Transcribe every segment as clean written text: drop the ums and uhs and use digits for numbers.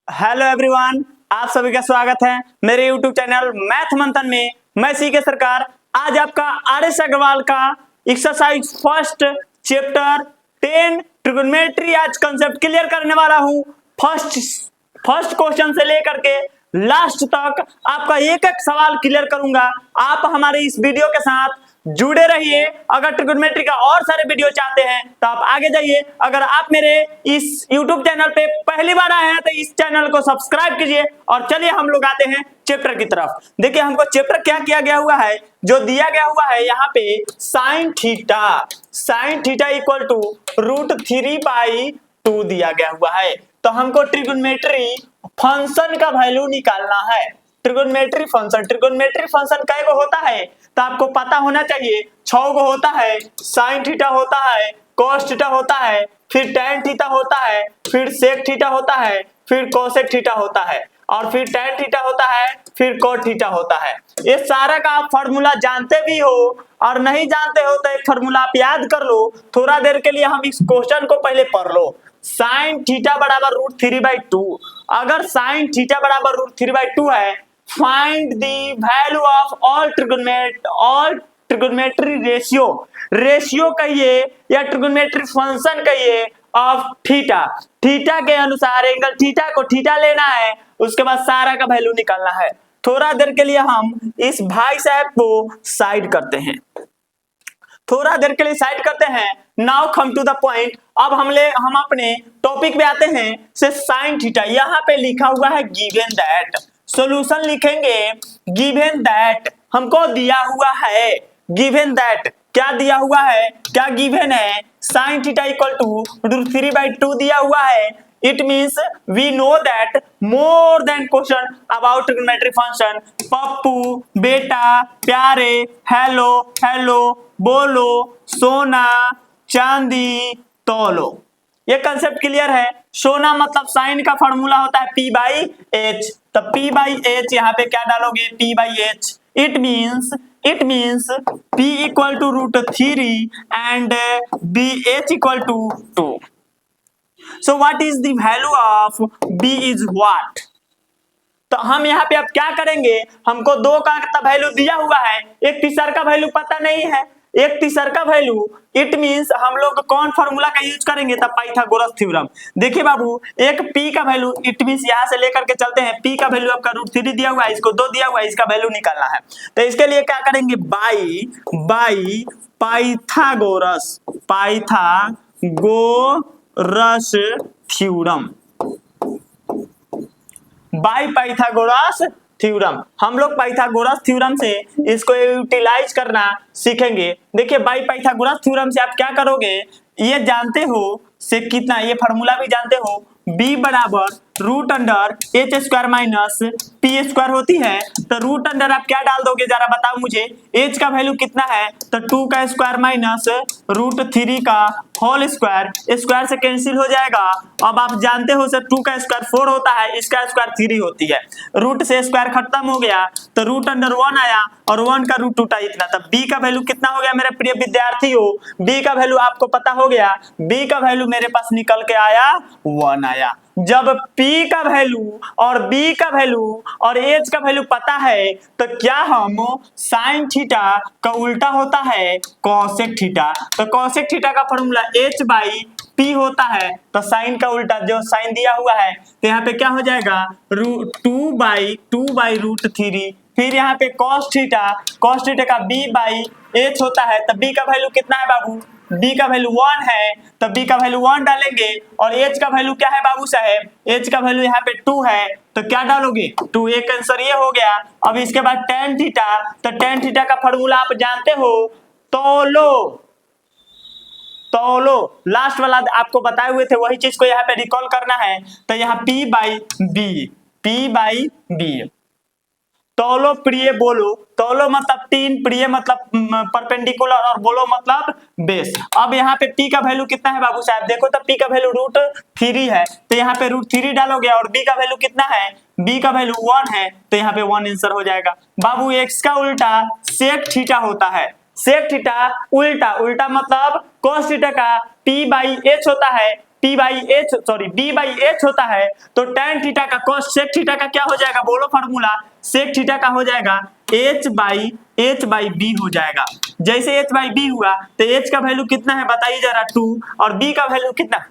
Hello everyone, आप सभी का स्वागत है मेरे यूट्यूब चैनल मैथ मंथन में। मैं सीके सरकार आज आपका आर.एस. अग्रवाल का एक्सरसाइज फर्स्ट चैप्टर 10 ट्रिगोनोमेट्री आज कंसेप्ट क्लियर करने वाला हूं। फर्स्ट क्वेश्चन से लेकर के लास्ट तक आपका एक एक सवाल क्लियर करूंगा। आप हमारे इस वीडियो के साथ जुड़े रहिए। अगर ट्रिगोनोमेट्री का और सारे वीडियो चाहते हैं तो आप आगे जाइए। अगर आप मेरे इस YouTube चैनल पे पहली बार आए हैं तो इस चैनल को सब्सक्राइब कीजिए। और चलिए हम लोग आते हैं चैप्टर की तरफ। देखिए हमको चैप्टर क्या किया गया हुआ है, जो दिया गया हुआ है यहाँ पे साइन थीटा इक्वल टू √3/2 दिया गया हुआ है। तो हमको ट्रिगोनोमेट्री फंक्शन का वैल्यू निकालना है। ट्रिगोनोमेट्री फंक्शन कै गो होता है तो आपको पता होना चाहिए। 6 गो होता है। साइन थीटा होता है, कॉस थीटा होता है, फिर टैन थीटा होता है, फिर सेक थीटा होता है, फिर कोसेक थीटा होता है, और फिर टैन थीटा होता है, फिर कोट थीटा होता है। ये सारा का आप फॉर्मूला जानते भी हो और नहीं जानते हो तो एक फॉर्मूला आप याद कर लो। थोड़ा देर के लिए हम इस क्वेश्चन को पहले पढ़ लो। साइन थीटा बराबर √3/2। अगर साइन थीटा बराबर √3/2 है, find the value of all trigonometry ratio कहिए या ट्रिगोनोमेट्री फंक्शन कहिए ऑफ थीटा के अनुसार एंगल थीटा को थीटा लेना है। उसके बाद सारा का वैल्यू निकालना है। थोड़ा देर के लिए हम इस भाई साहब को साइड करते हैं। Now come to the point. अब हम अपने टॉपिक पे आते हैं। से साइन थीटा यहाँ पे लिखा हुआ है गिवन दैट। सॉल्यूशन लिखेंगे गिवन दैट हमको दिया हुआ है। गिवन दैट क्या दिया हुआ है, क्या गिवन है? साइन थीटा इक्वल टू √3/2 दिया हुआ है। It means we know that more than question about trigonometry function. Pappu, बेटा, प्यारे, हेलो, बोलो, सोना, चांदी, तोलो। ये कंसेप्ट क्लियर है। सोना मतलब साइन का फॉर्मूला होता है P/H। तो P/H यहाँ पे क्या डालोगे? P/H। It means P equal to √3 and BH equal to 2। So what is the value of B is what? तो हम यहाँ पे अब क्या करेंगे? हमको 2 का वैल्यू दिया हुआ है, एक तीसरा का वैल्यू पता नहीं है। एक तीसरा का वैल्यू इट मींस हम लोग कौन फार्मूला का यूज करेंगे? तब पाइथागोरस थ्योरम। देखिए बाबू, एक p का वैल्यू इट मींस यहां से लेकर के चलते हैं। p का वैल्यू आपका √3 दिया हुआ है, इसको 2 दिया हुआ है, इसका वैल्यू निकालना है। तो इसके लिए क्या करेंगे? By Pythagoras theorem. By Pythagoras theorem. हम लोग पाइथागोरस थ्योरम से इसको यूटिलाइज करना सीखेंगे। देखिए बाई पाइथागोरस थ्योरम से आप क्या करोगे? ये जानते हो से कितना, ये फार्मूला भी जानते हो, b बराबर √(h²-p² होती है। तो रूट अंडर आप क्या डाल दोगे जरा बताओ मुझे? h का वैल्यू कितना है? तो 2 का स्क्वायर माइनस √3 का होल स्क्वायर, स्क्वायर से कैंसिल हो जाएगा। अब आप जानते हो सर 2 का स्क्वायर 4 होता है, इसका स्क्वायर 3 होती है। रूट से स्क्वायर खत्म हो गया तो √(1) आया और 1 का रूट टूटा इतना। तब b का वैल्यू कितना हो गया मेरे प्रिय विद्यार्थियों? b का वैल्यू आपको पता हो गया। b का वैल्यू मेरे पास निकल के आया 1 आया। जब p का वैल्यू और b का वैल्यू और h का वैल्यू पता है तो क्या हम साइन थीटा का उल्टा होता है कोसेक थीटा। तो कोसेक थीटा का फॉर्मूला h/p होता है। तो साइन का उल्टा जो साइन दिया हुआ है तो यहाँ पे क्या हो जाएगा? 2/√3। फिर यहाँ पे cos थीटा का b/h होता है। तो b का वैल्यू कितना है बाबू? b का वैल्यू 1 है। तो b का वैल्यू 1 डालेंगे और h का वैल्यू क्या है बाबू साहेब? h का वैल्यू यहाँ पे 2 है। तो क्या डालोगे? 2। एक आंसर ये हो गया। अब इसके बाद tan थीटा। तो tan थीटा का फॉर्मूला आप जानते हो, तौलो लास्ट वाला आपको बताए हुए थे, वही चीज को यहाँ पे रिकॉल करना है। तो यहाँ P/B। तौलो प्रिय बोलो। तौलो मतलब 3, प्रिय मतलब परपेंडिकुलर और बोलो मतलब बेस। अब यहाँ पे p का वैल्यू कितना है बाबू साहब? देखो तो p का वैल्यू √3 है। तो यहाँ पे √3 डालोगे और b का वैल्यू कितना है? b का वैल्यू 1 है। तो यहाँ पे 1 आंसर हो जाएगा। बाबू x का उल्टा सेक थीटा होता है। सेक थीटा उल्टा मतलब cos थीटा का p/h होता है। बी बाई एच होता है तो tan थीटा का cos sec थीटा का क्या हो जाएगा, बोलो फॉर्मूला, sec थीटा का हो जाएगा h बाई बी हो जाएगा। जैसे h बाई बी हुआ तो h का वैल्यू कितना है बताइए जरा 2 और b का वैल्यू कितना,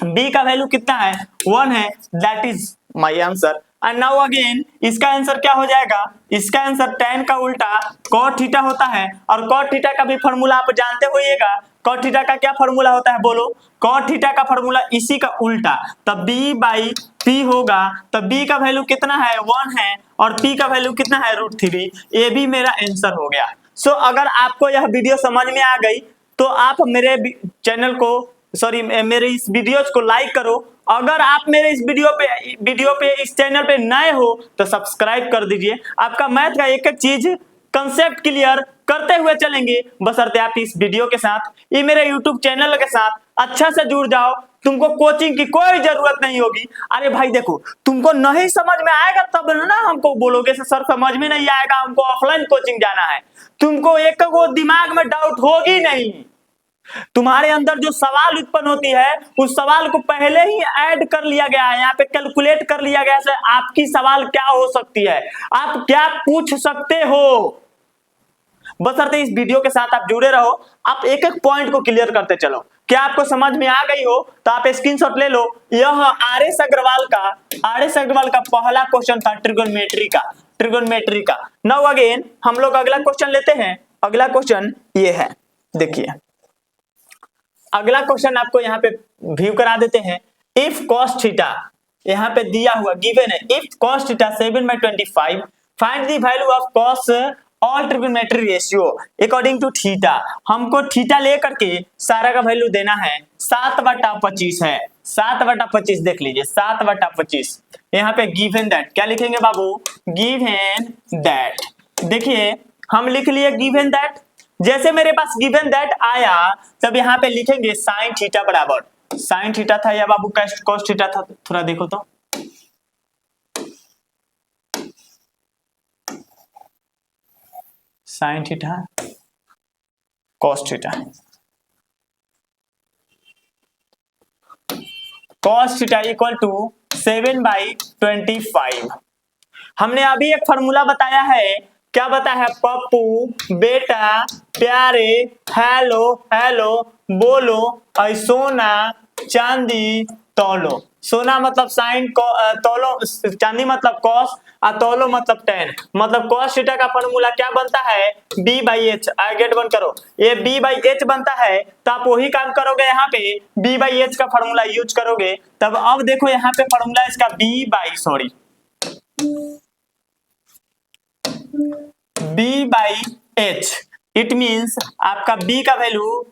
b का वैल्यू कितना है 1 है, that is my answer. And now again इसका आंसर क्या हो जाएगा, इसका आंसर tan का उल्टा cot थीटा होता है और cot थीटा का भी फॉर्मूला आप जानते होइएगा। cot थीटा का क्या फॉर्मूला होता है बोलो, cot थीटा का फॉर्मूला इसी का उल्टा, तब b बाई p होगा, तब b का वैल्यू कितना है 1 है और p का वैल्यू कितना है √3। ये भी मेरा आंसर हो गया। सो अगर आपको यह वीडियो समझ में आ गई तो आप मेरे चैनल को मेरे इस वीडियोस को लाइक करो। अगर आप मेरे इस वीडियो पे इस चैनल पे नए हो तो सब्सक्राइब कर दीजिए। आपका मैथ का एक एक चीज कंसेप्ट क्लियर करते हुए चलेंगे, बशर्ते आप इस वीडियो के साथ, ये मेरे यूट्यूब चैनल के साथ अच्छा से जुड़ जाओ। तुमको कोचिंग की कोई जरूरत नहीं होगी। अरे भाई देखो, तुमको नहीं समझ में आएगा तब ना हमको बोलोगे सर समझ में नहीं आएगा, हमको ऑफलाइन कोचिंग जाना है। तुमको एक वो दिमाग में डाउट होगी नहीं, तुम्हारे अंदर जो सवाल उत्पन्न होती है उस सवाल को पहले ही ऐड कर लिया गया है, यहाँ पे कैलकुलेट कर लिया गया है आपकी सवाल क्या हो सकती है, आप क्या पूछ सकते हो। बशर्ते इस वीडियो के साथ आप जुड़े रहो, आप एक एक पॉइंट को क्लियर करते चलो। क्या आपको समझ में आ गई हो तो आप स्क्रीनशॉट ले लो। यह आर एस अग्रवाल का पहला क्वेश्चन था ट्रिगोनोमेट्री का। नाउ अगेन हम लोग अगला क्वेश्चन लेते हैं। अगला क्वेश्चन ये है, देखिए अगला क्वेश्चन आपको यहाँ पे व्यू करा देते हैं। इफ cos थीटा यहाँ पे दिया हुआ गिवन है, if cos theta 7/25 find the value of cos all trigonometry ratio according to theta. हमको थीटा लेकर के सारा का वैल्यू देना है। 7/25 है, 7/25 देख लीजिए, 7/25 यहाँ पे गिवन दैट क्या लिखेंगे बाबू, गिवन दैट। देखिए हम लिख लिए गिवन दैट। जैसे मेरे पास गिवन दैट आया तब यहाँ पे लिखेंगे साइन थीटा बराबर, साइन थीटा था या बाबू cos थीटा था, थोड़ा देखो तो, sine theta cos theta, cos theta equal to 7/25। हमने अभी एक फॉर्मूला बताया है, क्या बताया है, पप्पू बेटा प्यारे हेलो हेलो बोलो और सोना चांदी तौलो। सोना मतलब साइन, तौलो चांदी मतलब कॉस और तौलो मतलब टेन। मतलब cos थीटा का फॉर्मूला क्या बनता है, b बाई एच। गेट बंद करो, ये b बाई एच बनता है तो आप वही काम करोगे, यहाँ पे b बाई एच का फॉर्मूला यूज करोगे। तब अब देखो यहाँ पे फॉर्मूला इसका b by H, it means आपका b का वैल्यू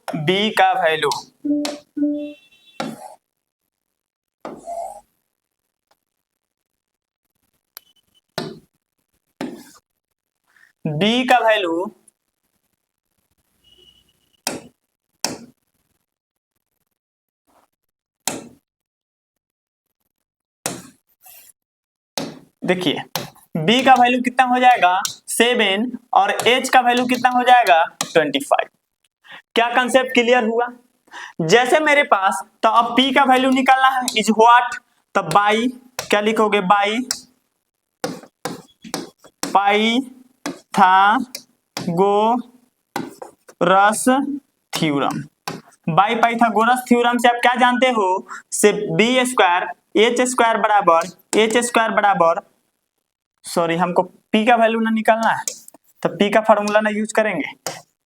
देखिए b का वैल्यू कितना हो जाएगा 7 और h का वैल्यू कितना हो जाएगा 25। क्या कंसेप्ट क्लियर हुआ। जैसे मेरे पास तो अब p का वैल्यू निकालना है, इज व्हाट, तब बाई क्या लिखोगे, by Pythagoras theorem. By Pythagoras theorem से आप क्या जानते हो, से b स्क्वायर h स्क्वायर बराबर सॉरी हमको p का वैल्यू ना निकालना है तो p का फॉर्मूला ना यूज करेंगे,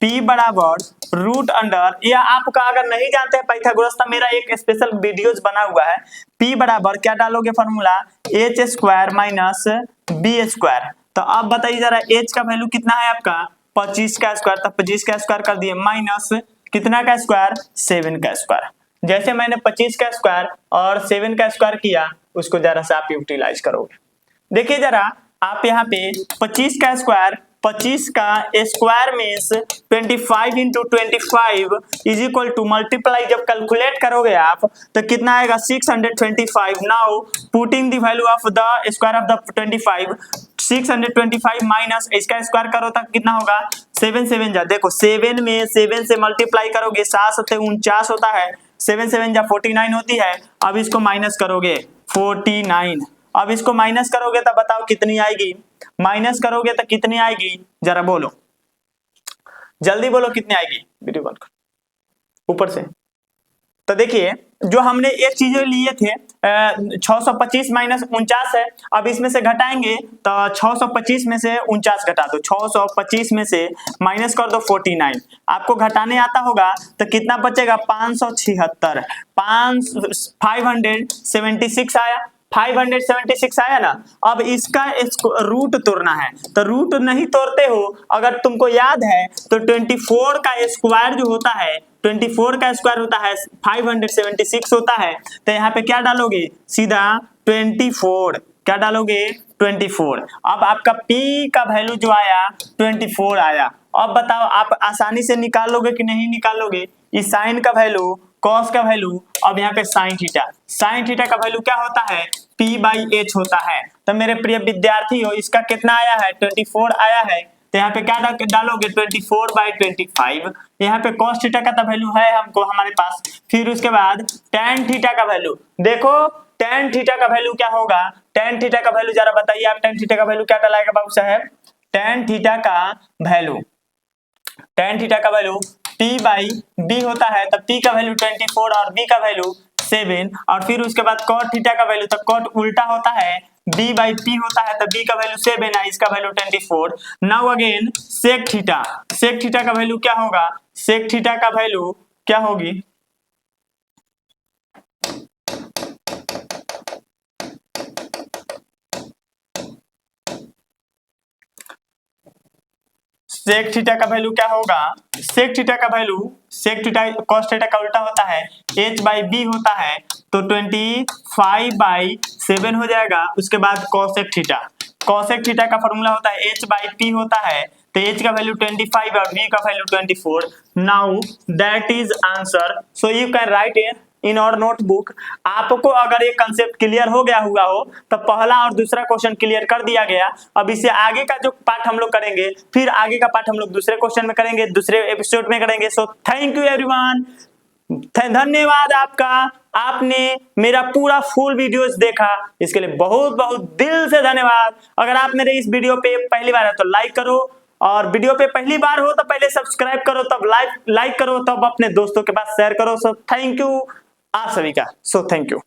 p बराबर रूट अंडर, या आपका अगर नहीं जानते हैं पाइथागोरस तो मेरा एक स्पेशल वीडियोस बना हुआ है। p बराबर क्या डालोगे formula, h square minus b square. तो अब बताइए जरा h का वैल्यू कितना है आपका 25 का स्क्वायर, तो 25 का स्क्वायर कर दिए माइनस कितना का स्क्वायर 7 का स्क्वायर। जैसे मैंने 25 का स्क्वायर और 7 का स्क्वायर किया उसको जरा से आप यूटिलाइज करोगे। देखिए जरा आप यहाँ पे 25 का square means 25 into 25 is equal to multiply, जब कैलकुलेट करोगे आप तो कितना आएगा 625। Now putting the value of the square of the 25, 625 minus इसका स्क्वायर करो तक कितना होगा 7 7 जा, देखो 7 में 7 से मल्टीप्लाई करोगे 7 7 49 होता है, 7 7 जा 49 होती है। अब इसको माइनस करोगे 49, अब इसको माइनस करोगे तो बताओ कितनी आएगी, माइनस करोगे तो कितनी आएगी, जरा बोलो, जल्दी बोलो कितनी आएगी, वीडियो बंद करो ऊपर से। तो देखिए जो हमने एक चीज लिए थे 625 माइनस 49 है, अब इसमें से घटाएंगे तो 625 में से 49 घटा दो, 625 में से माइनस कर दो 49, आपको घटाने आता होगा तो कितना बचेगा 576, 576 आया, 576 आया ना। अब इसका रूट तोड़ना है, तो रूट नहीं तोड़ते हो, अगर तुमको याद है तो 24 का स्क्वायर जो होता है, 24 का स्क्वायर होता है 576 होता है, तो यहाँ पे क्या डालोगे, सीधा 24, क्या डालोगे 24। अब आपका P का वैल्यू जो आया 24 आया। अब बताओ आप आसानी से निकाल लोगे कि नहीं निकालोगे, इस साइन का वैल्यू, कॉस का वैल्यू, अब यहाँ पे साइन थीटा, साइन थीटा का वैल्यू क्या होता है, P/H होता है। तो मेरे प्रिय विद्यार्थी हो, इसका कितना आया है 24 आया है, तो यहाँ पे क्या डालोगे 24/25, यहाँ पे cos थीटा का तो वैल्यू है हमको हमारे पास, फिर उसके बाद tan थीटा का वैल्यू, देखो tan थीटा का वैल्यू क्या होगा, tan थीटा का वैल्यू जरा बताइए आप, tan थीटा का वैल्यू क्या डलाएगा बाबू साहब, tan थीटा का वैल्यू, tan थीटा का वैल्यू P/B होता है, तब P का वैल्यू 24 और B का वैल्यू 7, और फिर उसके बाद cot थीटा का वैल्यू, तो cot उल्टा होता है, B/P होता है, तो B का वैल्यू 7 है, इसका value 24। Now again sec theta, sec theta का वैल्यू क्या होगा, sec थीटा का वैल्यू क्या होगी, सेक थीटा का वैल्यू क्या होगा, सेक थीटा का value, sec theta cos theta का उल्टा होता है, H/B होता है, तो 25/7 हो जाएगा। उसके बाद कॉसेक थीटा, कॉसेक थीटा का फॉर्मूला होता है H/P होता है, तो H का वैल्यू 25 और B का value 24। Now that is answer, so you can write in your notebook. आपको अगर ये कंसेप्ट क्लियर हो गया हुआ हो तो पहला और दूसरा क्वेश्चन क्लियर कर दिया गया। अब इससे आगे का जो पार्ट हम लोग करेंगे, फिर आगे का पार्ट हम लोग दूसरे क्वेश्चन में करेंगे, दूसरे एपिसोड में करेंगे। सो थैंक यू एवरीवन, धन्यवाद आपका, आपने मेरा पूरा फुल वीडियोस देखा, इसके लिए बहुत बहुत दिल से धन्यवाद। अगर आप मेरे इस वीडियो पे पहली बार है तो लाइक करो, और वीडियो पे पहली बार हो तो पहले सब्सक्राइब करो, तब लाइक करो, तब अपने दोस्तों के पास शेयर करो। सो थैंक यू आप सभी का, सो थैंक यू।